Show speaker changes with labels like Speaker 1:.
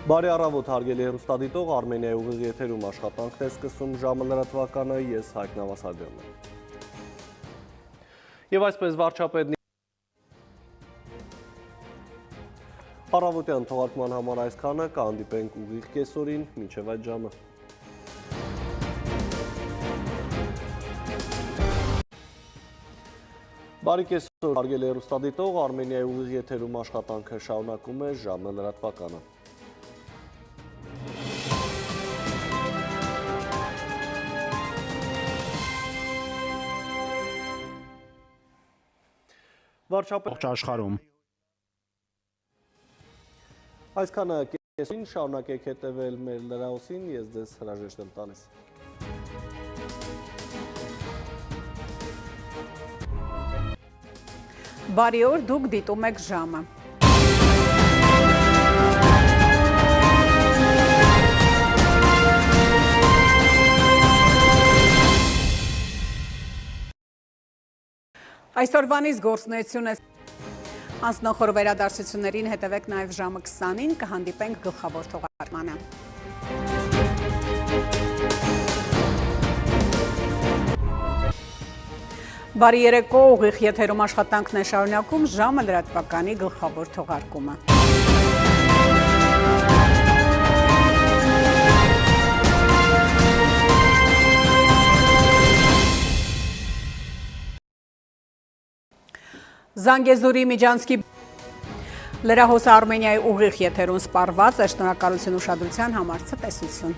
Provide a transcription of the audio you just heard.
Speaker 1: Բարի առավոտ հարգելի հեռուստադիտող, Արմենիայի ուղիղ եթերում աշխատանքն է սկսում ժամը լրատվականը, ես Հայկ Նավասարդյանն եմ։ Եվ այսպես վարչապետն առավոտյան թողարկման համար այսքանը, կհանդիպենք ուղիղ կեսօրին, մինչև այդ ժամը։ Բարի կեսօր հարգելի հեռուստադիտող, Արմենիայի ուղիղ եթերում աշխատանքը շարունակում է ժամը լրատվականը։
Speaker 2: Ողջ աշխարհում։
Speaker 1: Այսքանը կեսին շարունակեք հետևել մեր լրահոսին, ես ձեզ հրաժեշտ եմ տալիս։
Speaker 3: Բարի օր, դուք դիտում եք ժամը։ Այսօրվանից գործունեություն է անցնող վերադարձություններին հետևեք նաև ժամը 20-ին, կհանդիպենք գլխավոր թողարկմանը։ Բարի երեկո, ուղիղ եթերում աշխատանքն է շարունակում, ժամը լրատվականի գլխավոր թողարկումը։ Զանգեզուրի Միջանցքի լրահոսը Արմենիայի ուղիղ եթերում սպառված է, շնորհակալություն ուշադրության համար, ցտեսություն։